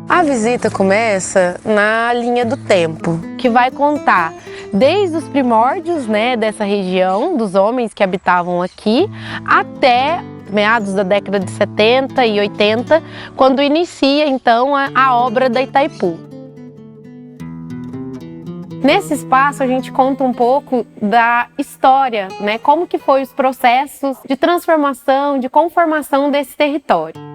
A visita começa na linha do tempo, que vai contar desde os primórdios, né, dessa região, dos homens que habitavam aqui, até meados da década de 70 e 80, quando inicia então a obra da Itaipu. Nesse espaço a gente conta um pouco da história, né, como que foi os processos de transformação, de conformação desse território.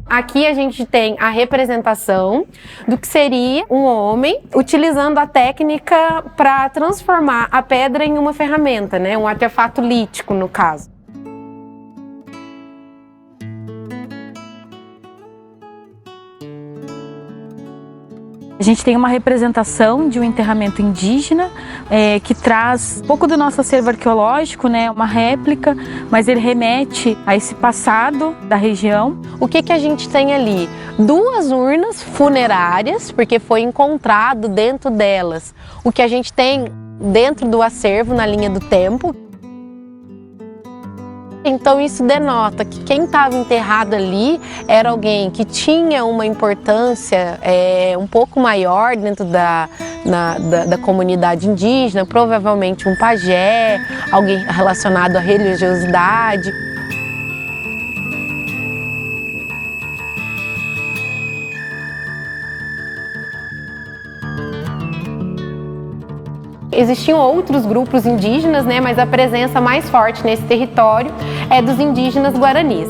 Aqui a gente tem a representação do que seria um homem utilizando a técnica para transformar a pedra em uma ferramenta, né? Um artefato lítico, no caso. A gente tem uma representação de um enterramento indígena que traz um pouco do nosso acervo arqueológico, né? Uma réplica, mas ele remete a esse passado da região. O que a gente tem ali? Duas urnas funerárias, porque foi encontrado dentro delas o que a gente tem dentro do acervo na linha do tempo. Então isso denota que quem estava enterrado ali era alguém que tinha uma importância um pouco maior dentro da comunidade indígena, provavelmente um pajé, alguém relacionado à religiosidade. Existiam outros grupos indígenas, né, mas a presença mais forte nesse território é dos indígenas guaranis.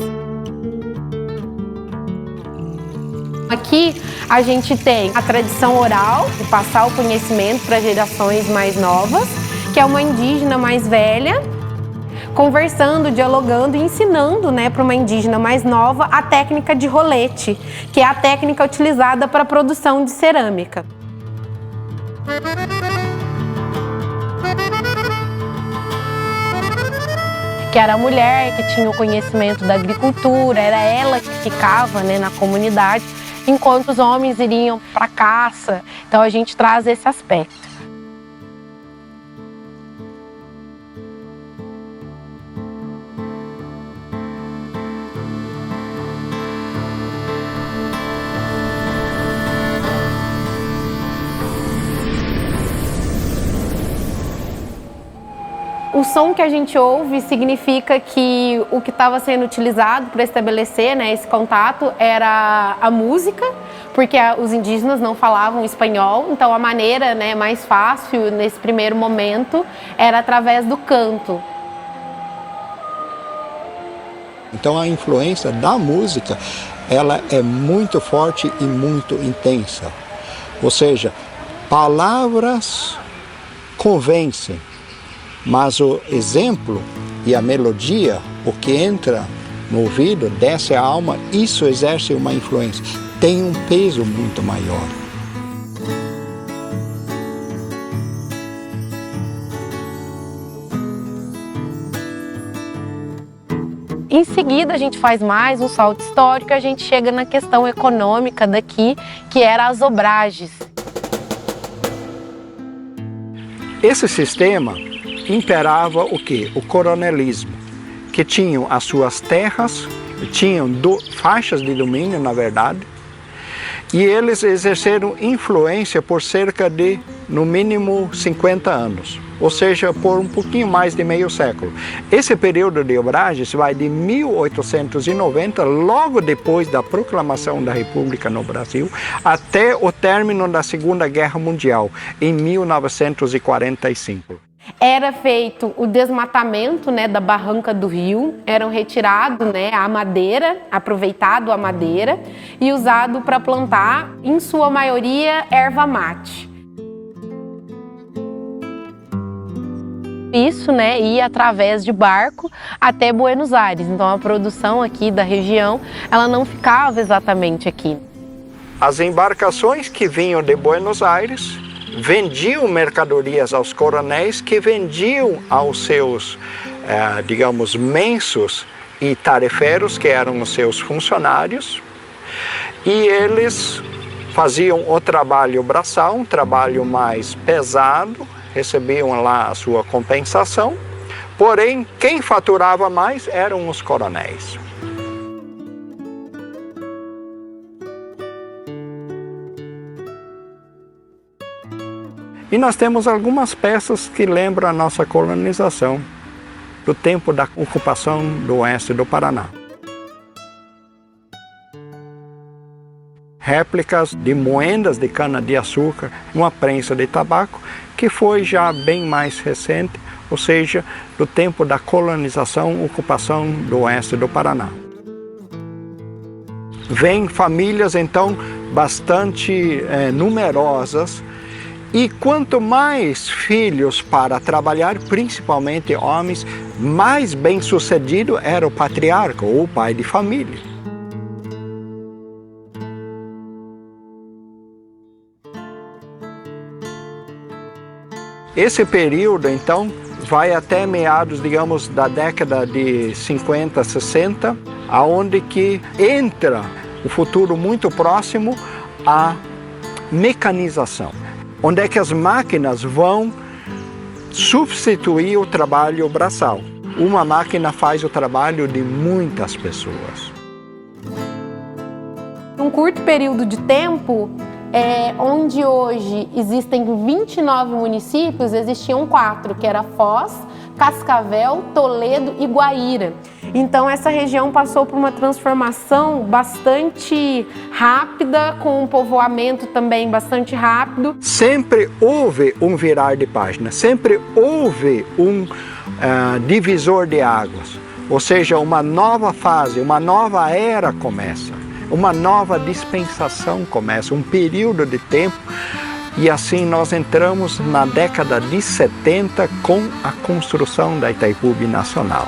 Aqui a gente tem a tradição oral, de passar o conhecimento para gerações mais novas, que é uma indígena mais velha, conversando, dialogando e ensinando, né, para uma indígena mais nova a técnica de rolete, que é a técnica utilizada para a produção de cerâmica. Que era a mulher que tinha o conhecimento da agricultura, era ela que ficava, né, na comunidade, enquanto os homens iriam para a caça. Então a gente traz esse aspecto. O som que a gente ouve significa que o que estava sendo utilizado para estabelecer, né, esse contato era a música, porque os indígenas não falavam espanhol, então a maneira, né, mais fácil nesse primeiro momento era através do canto. Então a influência da música, ela é muito forte e muito intensa. Ou seja, palavras convencem. Mas o exemplo e a melodia, o que entra no ouvido, desce a alma, isso exerce uma influência, tem um peso muito maior. Em seguida a gente faz mais um salto histórico e a gente chega na questão econômica daqui, que era as obragens. Esse sistema imperava o quê? O coronelismo, que tinham as suas terras, tinham faixas de domínio, na verdade, e eles exerceram influência por cerca de, no mínimo, 50 anos, ou seja, por um pouquinho mais de meio século. Esse período de obragens vai de 1890, logo depois da proclamação da República no Brasil, até o término da Segunda Guerra Mundial, em 1945. Era feito o desmatamento, né, da barranca do rio, eram retirado, né, a madeira, aproveitado a madeira e usado para plantar, em sua maioria, erva mate. Isso, né, ia através de barco até Buenos Aires. Então a produção aqui da região, ela não ficava exatamente aqui. As embarcações que vinham de Buenos Aires vendiam mercadorias aos coronéis, que vendiam aos seus, digamos, mensos e tarefeiros, que eram os seus funcionários, e eles faziam o trabalho braçal, um trabalho mais pesado, recebiam lá a sua compensação, porém, quem faturava mais eram os coronéis. E nós temos algumas peças que lembram a nossa colonização, do tempo da ocupação do oeste do Paraná. Réplicas de moendas de cana-de-açúcar, uma prensa de tabaco, que foi já bem mais recente, ou seja, do tempo da colonização, ocupação do oeste do Paraná. Vêm famílias, então, bastante numerosas, e quanto mais filhos para trabalhar, principalmente homens, mais bem-sucedido era o patriarca, ou o pai de família. Esse período, então, vai até meados, digamos, da década de 50, 60, aonde que entra o futuro muito próximo à mecanização, onde é que as máquinas vão substituir o trabalho braçal. Uma máquina faz o trabalho de muitas pessoas. Num curto período de tempo, onde hoje existem 29 municípios, existiam 4, que era Foz, Cascavel, Toledo e Guaíra. Então essa região passou por uma transformação bastante rápida, com um povoamento também bastante rápido. Sempre houve um virar de página, sempre houve um divisor de águas, ou seja, uma nova fase, uma nova era começa. Uma nova dispensação começa, um período de tempo, e assim nós entramos na década de 70 com a construção da Itaipu Binacional.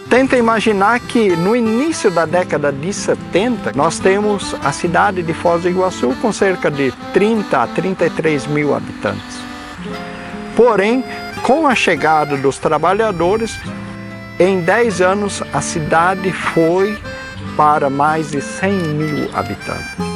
Tenta imaginar que no início da década de 70 nós temos a cidade de Foz do Iguaçu com cerca de 30 a 33 mil habitantes. Porém, com a chegada dos trabalhadores, em 10 anos a cidade foi para mais de 100 mil habitantes.